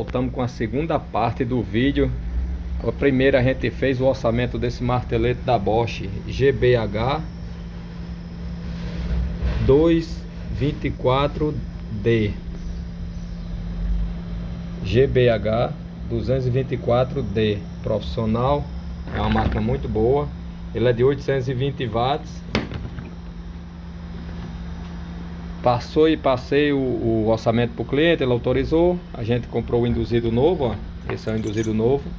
voltamos com a segunda parte do vídeo. A primeira a gente fez o orçamento desse martelete da Bosch GBH 224D. GBH 224D profissional, é uma máquina muito boa. Ele é de 820 watts. Passei o orçamento para o cliente, ele autorizou. A gente comprou o induzido novo, ó. Esse é o induzido novo.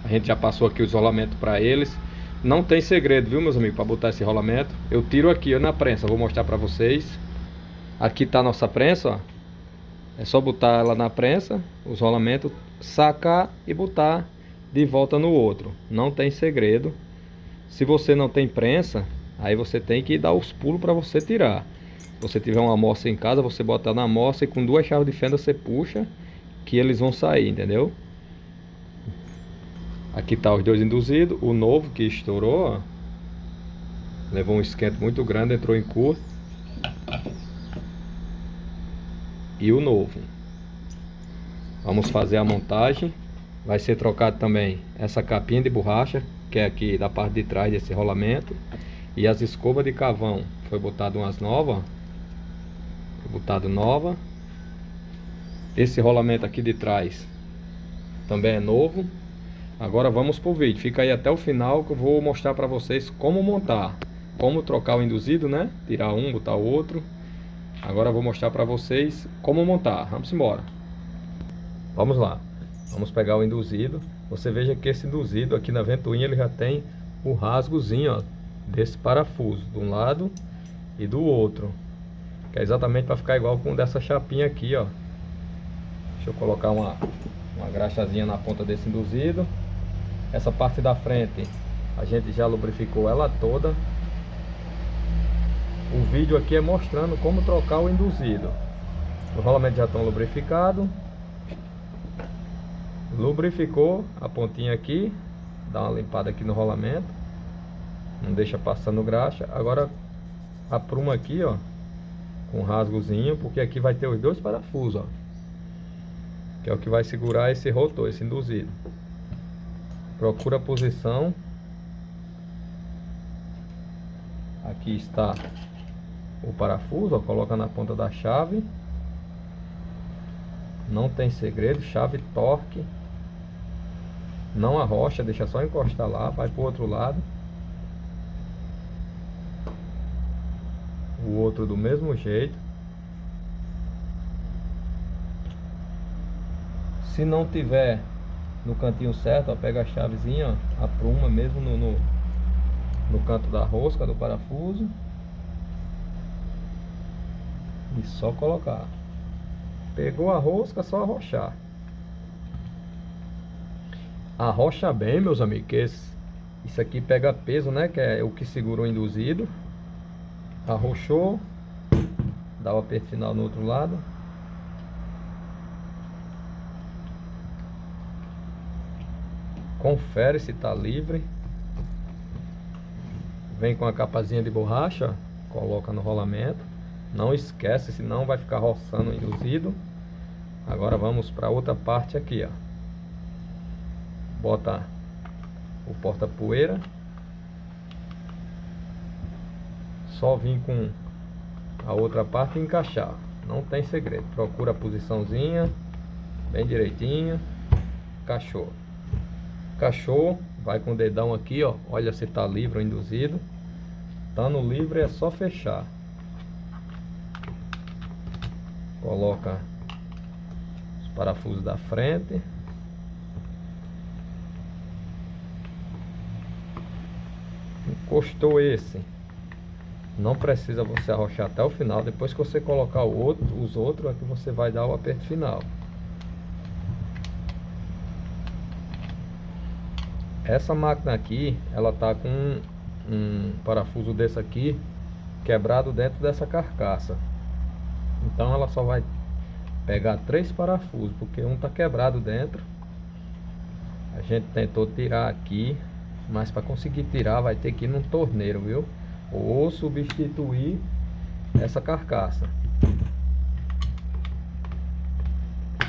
A gente já passou aqui o isolamento para eles. Não tem segredo, viu, meus amigos, para botar esse rolamento. Eu tiro aqui, ó, na prensa, vou mostrar para vocês. Aqui tá a nossa prensa, ó. É só botar ela na prensa, os rolamentos, sacar e botar de volta no outro. Não tem segredo. Se você não tem prensa, aí você tem que dar os pulos para você tirar. Se você tiver uma amostra em casa, você bota na amostra e com duas chaves de fenda você puxa, que eles vão sair, entendeu? Aqui tá os dois induzidos. O novo que estourou, ó, levou um esquento muito grande, entrou em curto. E o novo. Vamos fazer a montagem. Vai ser trocado também essa capinha de borracha, que é aqui da parte de trás desse rolamento. E as escovas de carvão. Foi botado umas novas. Foi botado nova. Esse rolamento aqui de trás também é novo. Agora vamos pro vídeo. Fica aí até o final que eu vou mostrar para vocês como montar. Como trocar o induzido, né? Tirar um, botar o outro. Agora eu vou mostrar para vocês como montar. Vamos embora. Vamos lá. Vamos pegar o induzido. Você veja que esse induzido aqui na ventoinha ele já tem o rasgozinho, ó, desse parafuso, de um lado e do outro. Que é exatamente para ficar igual com o dessa chapinha aqui, ó. Deixa eu colocar uma graxazinha na ponta desse induzido. Essa parte da frente a gente já lubrificou ela toda. O vídeo aqui é mostrando como trocar o induzido. Os rolamentos já estão lubrificados. Lubrificou a pontinha aqui. Dá uma limpada aqui no rolamento. Não deixa passando graxa. Agora apruma aqui, ó, com um rasgozinho, porque aqui vai ter os dois parafusos, ó, que é o que vai segurar esse rotor, esse induzido. Procura a posição. Aqui está o parafuso, ó, coloca na ponta da chave. Não tem segredo, chave torque. Não arrocha, deixa só encostar lá, vai pro outro lado. O outro do mesmo jeito. Se não tiver no cantinho certo, ó, pega a chavezinha, ó, apruma mesmo no canto da rosca do parafuso. E só colocar. Pegou a rosca, só arrochar. Arrocha bem, meus amigos, que isso aqui pega peso, né? Que é o que segura o induzido. Arrochou. Dá o aperto final no outro lado. Confere se está livre. Vem com a capazinha de borracha, coloca no rolamento. Não esquece, senão vai ficar roçando o induzido. Agora vamos para outra parte aqui, ó. Bota o porta-poeira. Só vir com a outra parte e encaixar. Não tem segredo. Procura a posiçãozinha bem direitinho. Encaixou. Encaixou. Vai com o dedão aqui, ó. Olha se tá livre o induzido. Tá no livre, é só fechar. Coloca os parafusos da frente. Encostou esse. Não precisa você arrochar até o final. Depois que você colocar os outros é que você vai dar o aperto final. Essa máquina aqui, ela tá com um parafuso desse aqui quebrado dentro dessa carcaça. Então ela só vai pegar 3 parafusos, porque um tá quebrado dentro. A gente tentou tirar aqui, mas para conseguir tirar vai ter que ir num torneiro, viu? Ou substituir essa carcaça.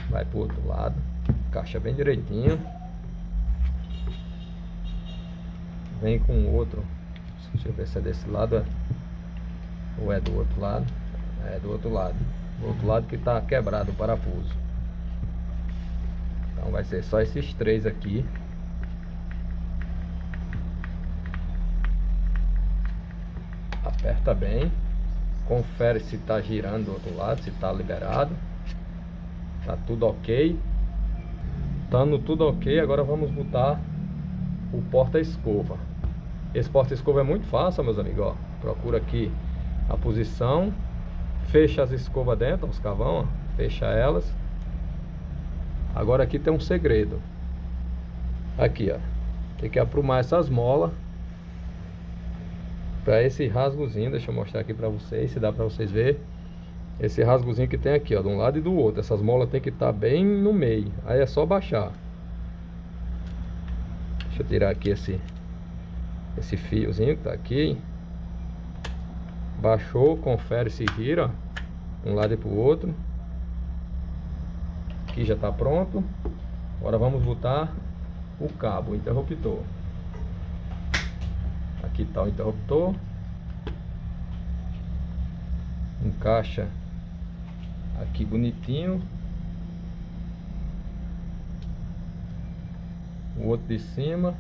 Vai pro outro lado. Encaixa bem direitinho. Vem com o outro. Deixa eu ver se é desse lado ou é do outro lado. É do outro lado. Do outro lado que tá quebrado o parafuso. Então vai ser só esses três aqui. Aperta bem. Confere se tá girando do outro lado, se tá liberado. Tá tudo ok. Estando tudo ok, agora vamos botar o porta-escova. Esse porta-escova é muito fácil, meus amigos, ó. Procura aqui a posição, fecha as escovas dentro, os cavão, ó. Fecha elas. Agora aqui tem um segredo. Aqui, ó. Tem que aprumar essas molas para esse rasgozinho. Deixa eu mostrar aqui para vocês, se dá para vocês verem. Esse rasgozinho que tem aqui, ó, de um lado e do outro. Essas molas tem que estar bem no meio. Aí é só baixar. Deixa eu tirar aqui esse fiozinho que tá aqui. Baixou, confere se gira, ó, um lado e pro outro. Aqui já tá pronto. Agora vamos botar o cabo, o interruptor. Aqui tá o interruptor. Encaixa aqui bonitinho. O outro de cima.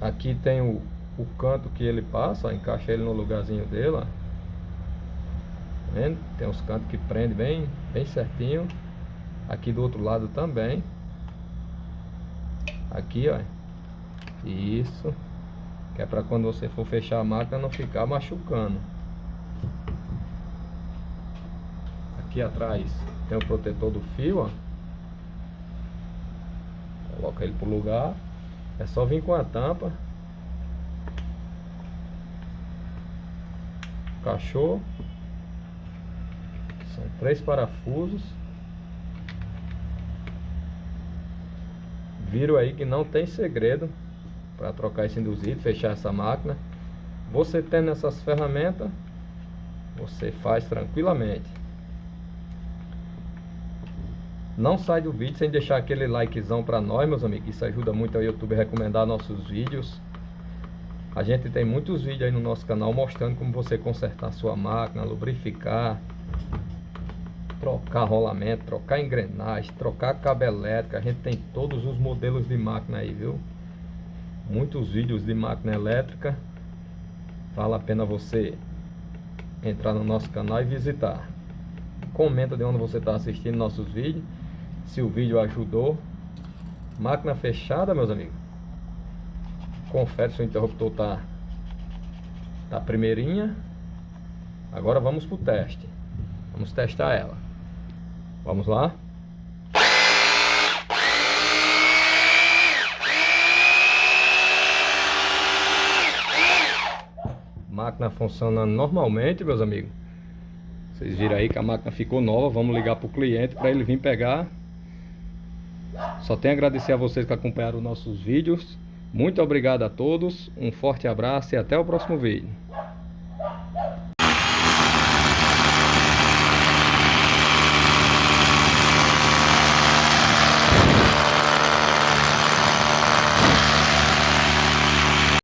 Aqui tem o canto que ele passa, ó, encaixa ele no lugarzinho dele, ó. Tá vendo? Tem os cantos que prende bem certinho. Aqui do outro lado também. Aqui, ó. Isso. Que é para quando você for fechar a máquina não ficar machucando. Aqui atrás tem o protetor do fio, ó. Coloca ele pro lugar. É só vir com a tampa. Encaixou. São 3 parafusos. Viram aí que não tem segredo para trocar esse induzido, fechar essa máquina. Você tendo essas ferramentas, você faz tranquilamente. Não sai do vídeo sem deixar aquele likezão para nós, meus amigos. Isso ajuda muito ao YouTube a recomendar nossos vídeos. A gente tem muitos vídeos aí no nosso canal mostrando como você consertar sua máquina, lubrificar, trocar rolamento, trocar engrenagem, trocar cabo elétrico. A gente tem todos os modelos de máquina aí, viu? Muitos vídeos de máquina elétrica. Vale a pena você entrar no nosso canal e visitar. Comenta de onde você está assistindo nossos vídeos, se o vídeo ajudou. Máquina fechada, meus amigos. Confere se o interruptor tá primeirinha. Agora vamos pro teste. Vamos testar ela. Vamos lá. Máquina funcionando normalmente, meus amigos. Vocês viram aí que a máquina ficou nova. Vamos ligar para o cliente para ele vir pegar. Só tenho a agradecer a vocês que acompanharam nossos vídeos. Muito obrigado a todos. Um forte abraço e até o próximo vídeo.